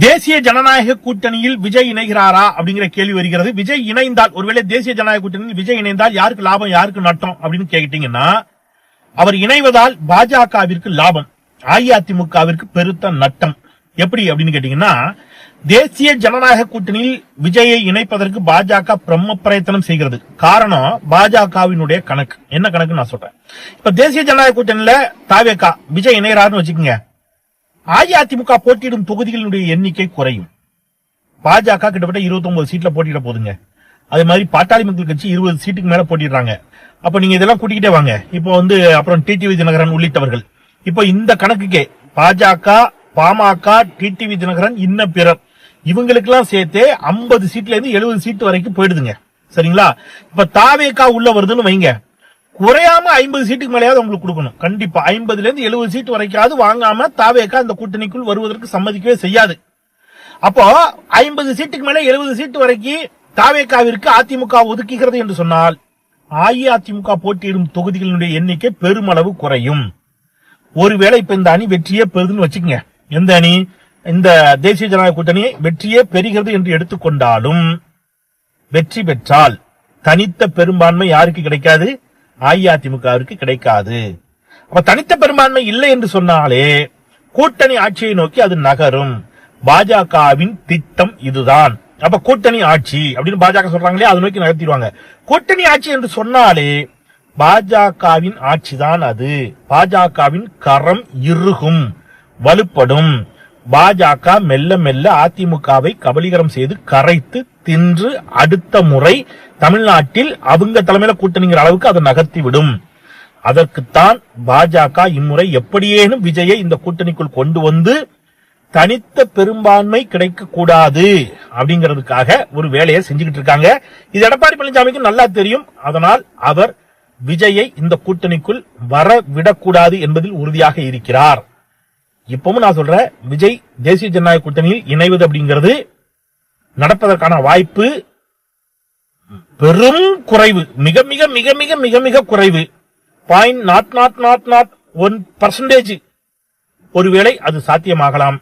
தேசிய ஜனநாயக கூட்டணியில் விஜய் இணைகிறாரா அப்படிங்கிற கேள்வி வருகிறது. விஜய் இணைந்தால், ஒருவேளை தேசிய ஜனநாயக கூட்டணியில் விஜய் இணைந்தால் யாருக்கு லாபம் யாருக்கு நட்டம் அப்படின்னு கேட்டீங்கன்னா, அவர் இணைவதால் பாஜகவிற்கு லாபம், அஇஅதிமுகவிற்கு பெருத்த நட்டம். எப்படி அப்படின்னு கேட்டீங்கன்னா, தேசிய ஜனநாயக கூட்டணியில் விஜயை இணைப்பதற்கு பாஜக பிரம்ம பிரயத்தனம் செய்கிறது. காரணம் பாஜகவினுடைய கணக்கு. என்ன கணக்கு நான் சொல்றேன். இப்ப தேசிய ஜனநாயக கூட்டணியில தாவேகா விஜய் இணைகிறாருன்னு வச்சுக்கோங்க, அஇஅதிமுக போட்டியிடும் தொகுதிகளுடைய எண்ணிக்கை குறையும். பாஜக கிட்டத்தட்ட 29 சீட்ல போட்டியிட போதுங்க. அதே மாதிரி பாட்டாளி மக்கள் கட்சி 20 சீட்டுக்கு மேல போட்டிடுறாங்க. அப்ப நீங்க இதெல்லாம் கூட்டிக்கிட்டே வாங்க. இப்போ அப்புறம் டிடிவி தினகரன் உள்ளிட்டவர்கள், இப்போ இந்த கணக்குக்கே பாஜக, பாமக, டிடிவி தினகரன், இன்ன பிறர் இவங்களுக்கு எல்லாம் சேர்த்து 50 சீட்ல இருந்து 70 சீட் வரைக்கும் போயிடுதுங்க. சரிங்களா? இப்ப தாவேகா உள்ள வருதுன்னு வைங்க, குறையாம 50 சீட்டுக்கு மேலேயாவது உங்களுக்கு கொடுக்கணும். கண்டிப்பா 50ல இருந்து 70 சீட் வரைக்காவது வாங்காம தாவேகா இந்த கூட்டணிக்குள் வருவதற்கு சம்மதிக்கவே செய்யாது. அப்போ 50 சீட்டுக்கு மேல 70 சீட் வரைக்கும் தாவேகாவிற்கு அதிமுக ஒதுக்குகிறது என்று சொன்னால், அஇஅதிமுக போட்டியிடும் தொகுதிகளினுடைய எண்ணிக்கை பெருமளவு குறையும். ஒருவேளை இப்ப இந்த அணி வெற்றியே பெறுதுன்னு வச்சுக்கோங்க, எந்த அணி, இந்த தேசிய ஜனநாயக கூட்டணி வெற்றியே பெறுகிறது என்று எடுத்துக்கொண்டாலும், வெற்றி பெற்றால் தனித்த பெரும்பான்மை யாருக்கு கிடைக்காது? அஇஅதிமுகவிற்கு கிடைக்காது. அப்ப தனித்த பெரும்பான்மை இல்லை என்று சொன்னாலே கூட்டணி ஆட்சியை நோக்கி அது நகரும். பாஜகவின் திட்டம் இதுதான். அப்ப கூட்டணி ஆட்சி அப்படின்னு பாஜக சொல்றாங்களே, அதை நோக்கி நகர்த்திடுவாங்க. கூட்டணி ஆட்சி என்று சொன்னாலே பாஜகவின் ஆட்சிதான் அது. பாஜகவின் கரம் இறுகும், வலுப்படும். பாஜக மெல்ல மெல்ல அதிமுகவை கபலீகரம் செய்து கரைத்து தின்று அடுத்த முறை தமிழ்நாட்டில் அவங்க தலைமையில கூட்டணிங்கிற அளவுக்கு அதை நகர்த்தி விடும். அதற்குத்தான் பாஜக இம்முறை எப்படியேனும் விஜயை இந்த கூட்டணிக்குள் கொண்டு வந்து தனித்த பெரும்பான்மை கிடைக்க கூடாது அப்படிங்கிறதுக்காக ஒரு வேலையை செஞ்சுக்கிட்டு இருக்காங்க. இது எடப்பாடி பழனிசாமிக்கு நல்லா தெரியும். அதனால் அவர் விஜயை இந்த கூட்டணிக்குள் வர விடக்கூடாது என்பதில் உறுதியாக இருக்கிறார். இப்பவும் நான் சொல்றேன், விஜய் தேசிய ஜனநாயக கூட்டணியில் இணைவது அப்படிங்கிறது நடப்பதற்கான வாய்ப்பு பெரும் குறைவு. மிக மிக மிக மிக மிக மிக குறைவு. 0.0001%. ஒருவேளை அது சாத்தியமாகலாம்.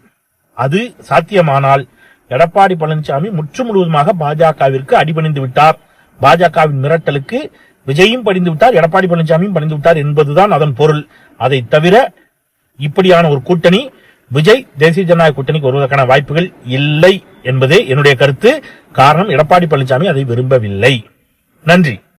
அது சாத்தியமானால் எடப்பாடி பழனிசாமி முற்று முழுவதுமாக பாஜகவிற்கு அடிபணிந்து விட்டார். பாஜகவின் மிரட்டலுக்கு விஜயும் படிந்து விட்டார், எடப்பாடி பழனிசாமியும் படிந்து விட்டார் என்பதுதான் அதன் பொருள். அதை தவிர இப்படியான ஒரு கூட்டணி விஜய் தேசிய ஜனநாயக கூட்டணிக்கு வருவதற்கான வாய்ப்புகள் இல்லை என்பதே என்னுடைய கருத்து. காரணம், எடப்பாடி பழனிசாமி அதை விரும்பவில்லை. நன்றி.